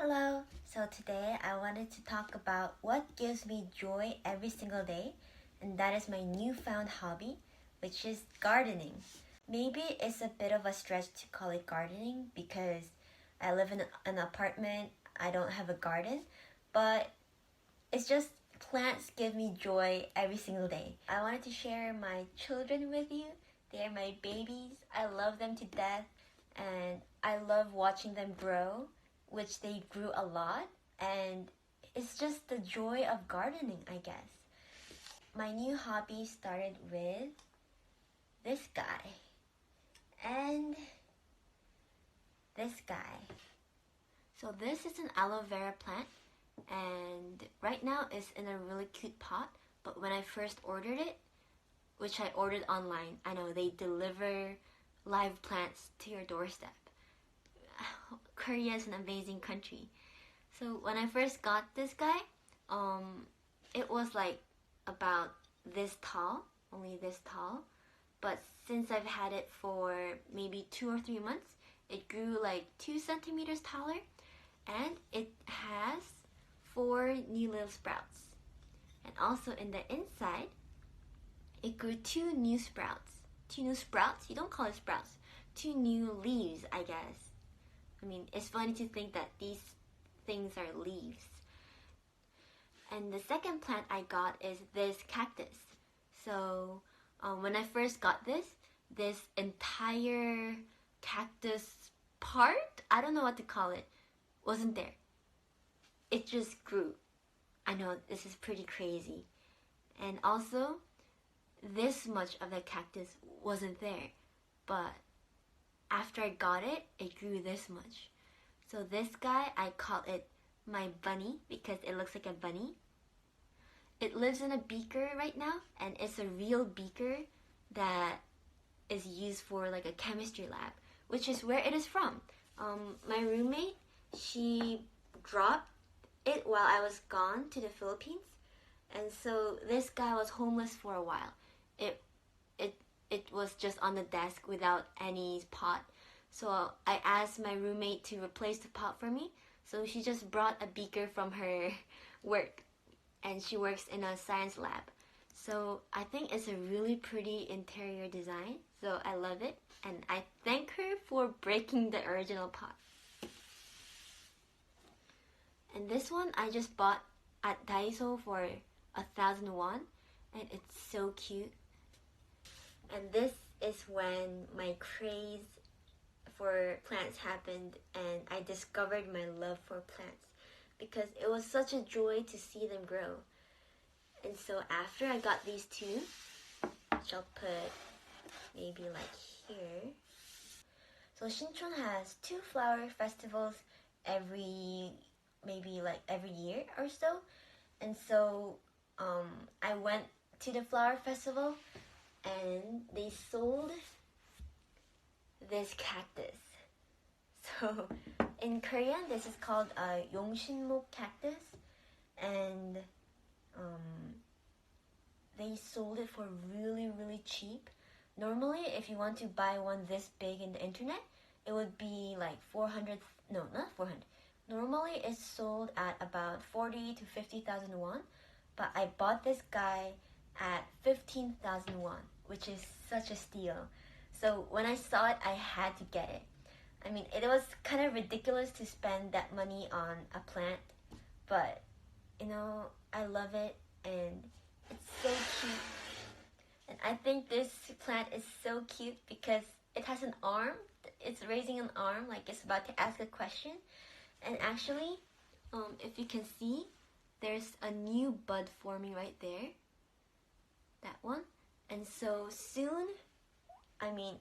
Hello! So today I wanted to talk about what gives me joy every single day, and that is my newfound hobby, which is gardening. Maybe it's a bit of a stretch to call it gardening because I live in an apartment, I don't have a garden, but it's just plants give me joy every single day. I wanted to share my children with you. They're my babies. I love them to death and I love watching them grow, which they grew a lot, and it's just the joy of gardening, I guess. My new hobby started with this guy and this guy. So this is an aloe vera plant, and right now it's in a really cute pot, but when I first ordered it, which I ordered online, I know they deliver live plants to your doorstep. Korea is an amazing country. So when I first got this guy, it was like about this tall, only this tall. But since I've had it for maybe 2 or 3 months, it grew like 2 centimeters taller, and it has 4 new little sprouts. And also in the inside, it grew 2 new sprouts. 2 new sprouts? You don't call it sprouts. 2 new leaves, I guess. I mean, it's funny to think that these things are leaves. And the second plant I got is this cactus. So when I first got this entire cactus part, I don't know what to call it, wasn't there. It just grew. I know this is pretty crazy. And also, this much of the cactus wasn't there. But after I got it, it grew this much. So this guy, I call it my bunny because it looks like a bunny. It lives in a beaker right now, and it's a real beaker that is used for like a chemistry lab, which is where it is from. My roommate, she dropped it while I was gone to the Philippines, and so this guy was homeless for a while. It was just on the desk without any pot. So I asked my roommate to replace the pot for me. So she just brought a beaker from her work, and she works in a science lab. So I think it's a really pretty interior design. So I love it, and I thank her for breaking the original pot. And this one I just bought at Daiso for 1,000 won, and it's so cute. And this is when my craze for plants happened, and I discovered my love for plants because it was such a joy to see them grow. And so after I got these two, which I'll put maybe like here. So Sinchon has 2 flower festivals every year or so. And so I went to the flower festival, and they sold this cactus. So in Korean, this is called a Yongshinmok cactus, and they sold it for really, really cheap. Normally, if you want to buy one this big in the internet, it would be like 400, no, not 400. Normally, it's sold at about 40 to 50,000 won, but I bought this guy at 15,000 won, which is such a steal. So when I saw it, I had to get it. I mean, it was kind of ridiculous to spend that money on a plant, but you know, I love it, and it's so cute. And I think this plant is so cute because it has an arm. It's raising an arm like it's about to ask a question. And actually, if you can see, there's a new bud forming right there. That one. And so soon, I mean,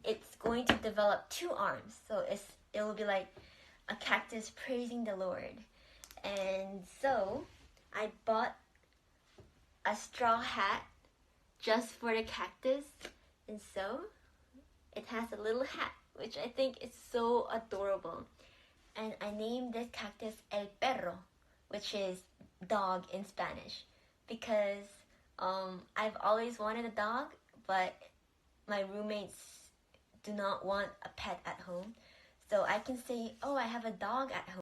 it's going to develop 2 arms. So it will be like a cactus praising the Lord. And so I bought a straw hat just for the cactus. And so it has a little hat, which I think is so adorable. And I named this cactus El Perro, which is dog in Spanish, because I've always wanted a dog, but my roommates do not want a pet at home. So I can say, oh, I have a dog at home.